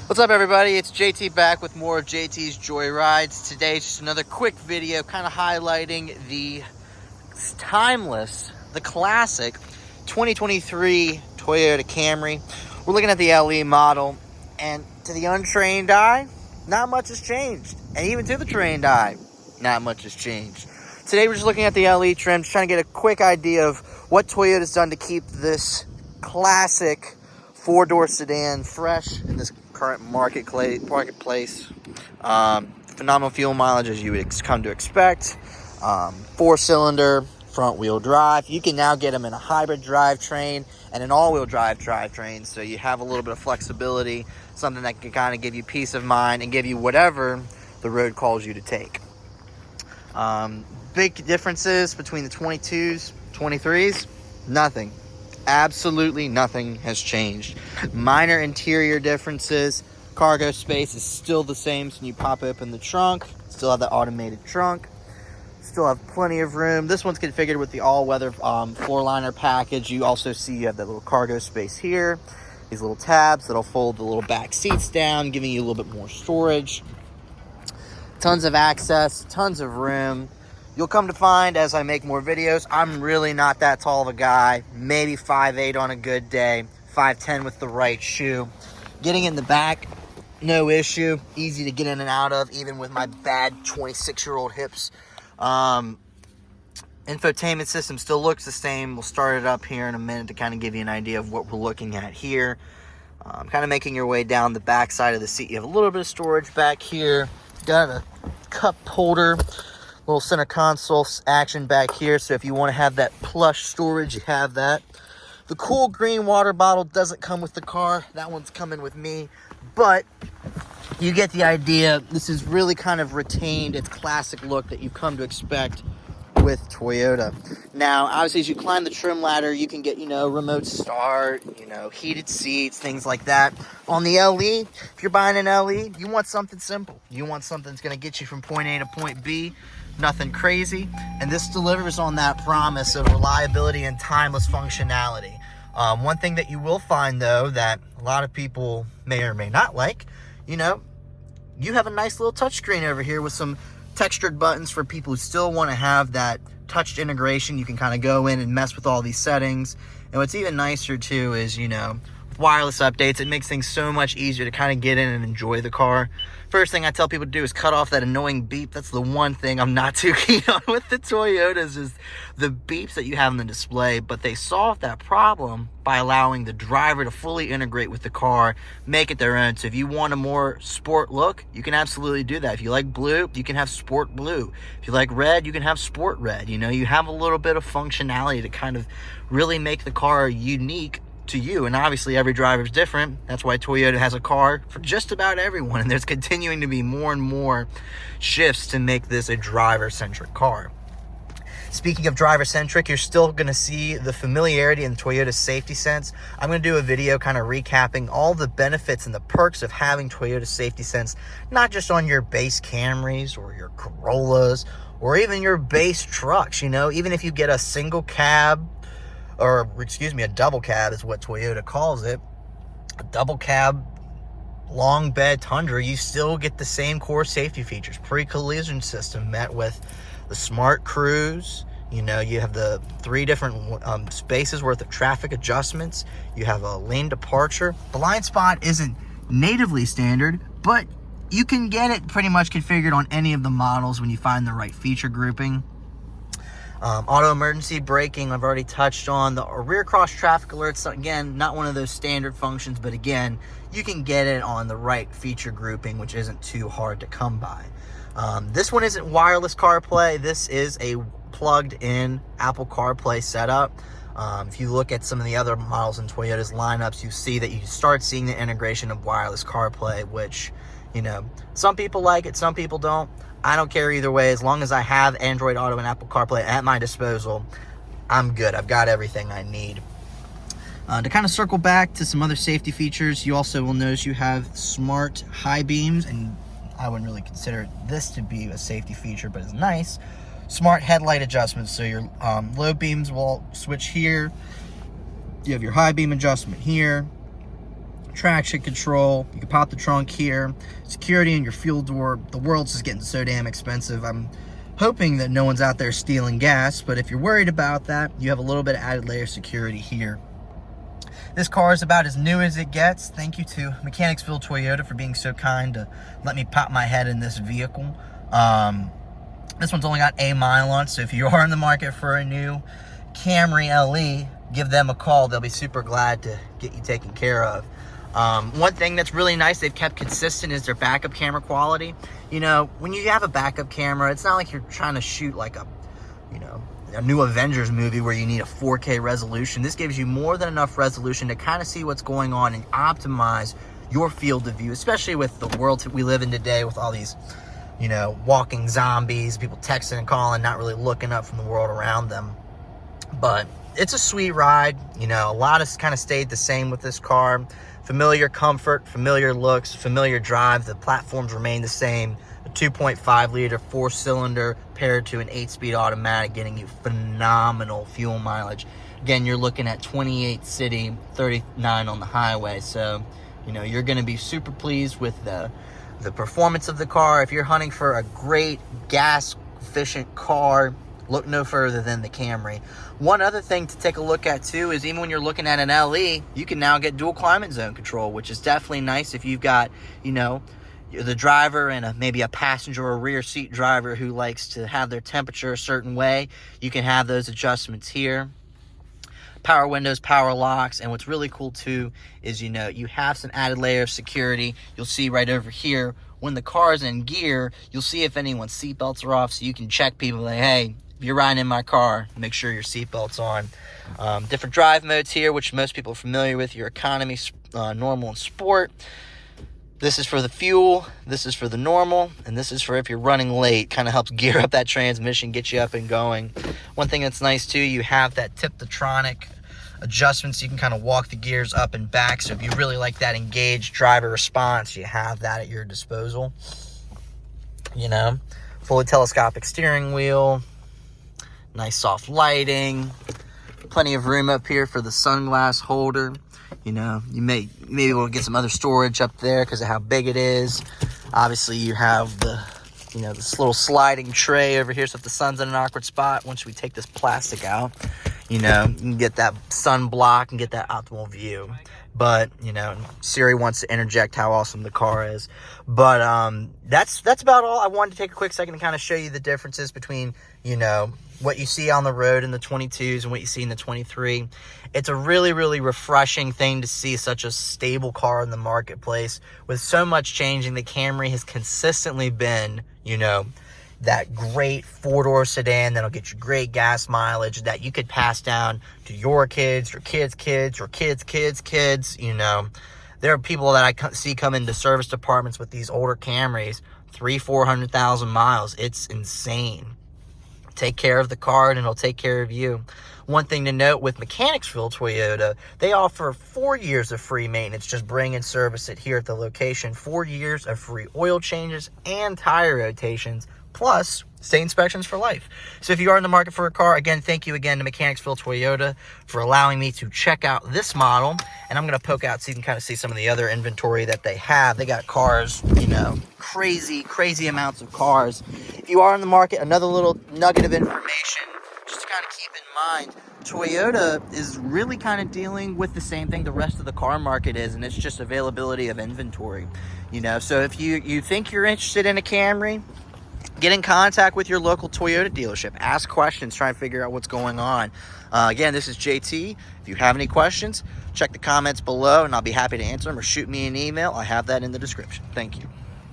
What's up, everybody? It's JT back with more of JT's Joyrides. Today, just another quick video kind of highlighting the timeless, the classic 2023 Toyota Camry. We're looking at the LE model, and to the untrained eye, not much has changed. And even to the trained eye, not much has changed. Today, we're just looking at the LE trim, just trying to get a quick idea of what Toyota's done to keep this classic four-door sedan fresh in this current marketplace. Phenomenal fuel mileage, as you would come to expect. Four-cylinder front-wheel drive. You can now get them in a hybrid drivetrain and an all-wheel drive drivetrain, so you have a little bit of flexibility, something that can kind of give you peace of mind and give you whatever the road calls you to take. Big differences between the 22s, 23s, nothing. Absolutely nothing has changed. Minor interior differences. Cargo space is still the same, so when you pop open the trunk, still have the automated trunk. Still have plenty of room. This one's configured with the all-weather floor liner package. You also see you have that little cargo space here. These little tabs that'll fold the little back seats down, giving you a little bit more storage. Tons of access, tons of room. You'll come to find, as I make more videos, I'm really not that tall of a guy. Maybe 5'8" on a good day, 5'10" with the right shoe. Getting in the back, no issue. Easy to get in and out of, even with my bad 26-year-old hips. Infotainment system still looks the same. We'll start it up here in a minute to kind of give you an idea of what we're looking at here. Kind of making your way down the back side of the seat. You have a little bit of storage back here. Got a cup holder. Little center console action back here, so if you want to have that plush storage, you have that. The cool green water bottle doesn't come with the car. That one's coming with me, but you get the idea. This is really kind of retained its classic look that you've come to expect with Toyota. Now, obviously, as you climb the trim ladder, you can get, remote start, heated seats, things like that. On the LE, if you're buying an LE, you want something simple. You want something that's going to get you from point A to point B. Nothing crazy, and this delivers on that promise of reliability and timeless functionality. One thing that you will find, though, that a lot of people may or may not like, you have a nice little touchscreen over here with some textured buttons for people who still want to have that touched integration. You can kind of go in and mess with all these settings. And what's even nicer, too, is, with wireless updates, it makes things so much easier to kind of get in and enjoy the car. First thing I tell people to do is cut off that annoying beep. That's the one thing I'm not too keen on with the Toyotas, is the beeps that you have on the display. But they solved that problem by allowing the driver to fully integrate with the car, make it their own. So if you want a more sport look, you can absolutely do that. If you like blue, you can have sport blue. If you like red, you can have sport red. You have a little bit of functionality to kind of really make the car unique to you, and obviously every driver is different. That's why Toyota has a car for just about everyone, and there's continuing to be more and more shifts to make this a driver-centric car. Speaking of driver-centric, you're still going to see the familiarity in Toyota's safety sense. I'm going to do a video kind of recapping all the benefits and the perks of having Toyota safety sense, not just on your base Camrys or your Corollas or even your base trucks. Even if you get a single cab, or a double cab is what Toyota calls it, a double cab long bed Tundra, you still get the same core safety features. Pre-collision system met with the smart cruise. You have the 3 different spaces worth of traffic adjustments. You have a lane departure. Blind spot isn't natively standard, but you can get it pretty much configured on any of the models when you find the right feature grouping. Auto emergency braking, I've already touched on. The rear cross traffic alerts, again, not one of those standard functions, but again, you can get it on the right feature grouping, which isn't too hard to come by. This one isn't wireless CarPlay. This is a plugged-in Apple CarPlay setup. If you look at some of the other models in Toyota's lineups, you see that you start seeing the integration of wireless CarPlay, which, some people like it, some people don't. I don't care either way. As long as I have Android Auto and Apple CarPlay at my disposal, I'm good. I've got everything I need. To kind of circle back to some other safety features, you also will notice you have smart high beams, and I wouldn't really consider this to be a safety feature, but it's nice. Smart headlight adjustments, so your low beams will switch here. You have your high beam adjustment here. traction control. You can pop the trunk here, security in your fuel door. The world's just getting so damn expensive. I'm hoping that no one's out there stealing gas, but if you're worried about that, you have a little bit of added layer of security here. This car is about as new as it gets. Thank you to Mechanicsville Toyota for being so kind to let me pop my head in this vehicle. This one's only got a mile on, so if you are in the market for a new Camry LE, give them a call. They'll be super glad to get you taken care of. One thing that's really nice they've kept consistent is their backup camera quality. You know, when you have a backup camera, it's not like you're trying to shoot like a new Avengers movie where you need a 4K resolution. This gives you more than enough resolution to kind of see what's going on and optimize your field of view, especially with the world that we live in today with all these, you know, walking zombies, people texting and calling, not really looking up from the world around them. But it's a sweet ride. You know, a lot has kind of stayed the same with this car. Familiar comfort, familiar looks, familiar drive. The platforms remain the same. A 2.5 liter 4-cylinder paired to an 8-speed automatic, getting you phenomenal fuel mileage. Again, you're looking at 28 city, 39 on the highway. So, you know, you're going to be super pleased with the performance of the car. If you're hunting for a great gas efficient car, look no further than the Camry. One other thing to take a look at too is even when you're looking at an LE, you can now get dual climate zone control, which is definitely nice if you've got, you know, the driver and maybe a passenger or rear seat driver who likes to have their temperature a certain way. You can have those adjustments here. Power windows, power locks, and what's really cool too is, you know, you have some added layer of security. You'll see right over here when the car's in gear, you'll see if anyone's seatbelts are off, so you can check people like, hey, if you're riding in my car, make sure your seatbelt's on. Different drive modes here, which most people are familiar with: your economy, normal, and sport. This is for the fuel, this is for the normal, and this is for if you're running late. Kind of helps gear up that transmission, get you up and going. One thing that's nice too, you have that Tiptotronic adjustments. You can kind of walk the gears up and back. So if you really like that engaged driver response, you have that at your disposal. You know, fully telescopic steering wheel, nice soft lighting, plenty of room up here for the sunglass holder. You know, you may be able to get some other storage up there because of how big it is. Obviously, you have the, you know, this little sliding tray over here. So if the sun's in an awkward spot, once we take this plastic out, you know, you can get that sun block and get that optimal view. But, you know, Siri wants to interject how awesome the car is. But that's about all. I wanted to take a quick second to kind of show you the differences between, you know, what you see on the road in the 22s and what you see in the 23. It's a really, really refreshing thing to see such a stable car in the marketplace. With so much changing, the Camry has consistently been, you know, that great 4-door sedan that'll get you great gas mileage that you could pass down to your kids, your kids' kids, your kids' kids' kids. You know, there are people that I see come into service departments with these older Camrys, 300,000-400,000 miles. It's insane. Take care of the car and it'll take care of you. One thing to note with Mechanicsville Toyota, they offer 4 years of free maintenance. Just bring and service it here at the location. 4 years of free oil changes and tire rotations, plus state inspections for life. So if you are in the market for a car, again, thank you again to Mechanicsville Toyota for allowing me to check out this model. And I'm going to poke out so you can kind of see some of the other inventory that they have. They got cars, you know, crazy amounts of cars. If you are in the market, another little nugget of information just to kind of keep in mind, Toyota is really kind of dealing with the same thing the rest of the car market is, and it's just availability of inventory. You know, so if you think you're interested in a Camry, get in contact with your local Toyota dealership. Ask questions, try and figure out what's going on. Again, this is JT. If you have any questions, check the comments below and I'll be happy to answer them, or shoot me an email. I have that in the description. Thank you.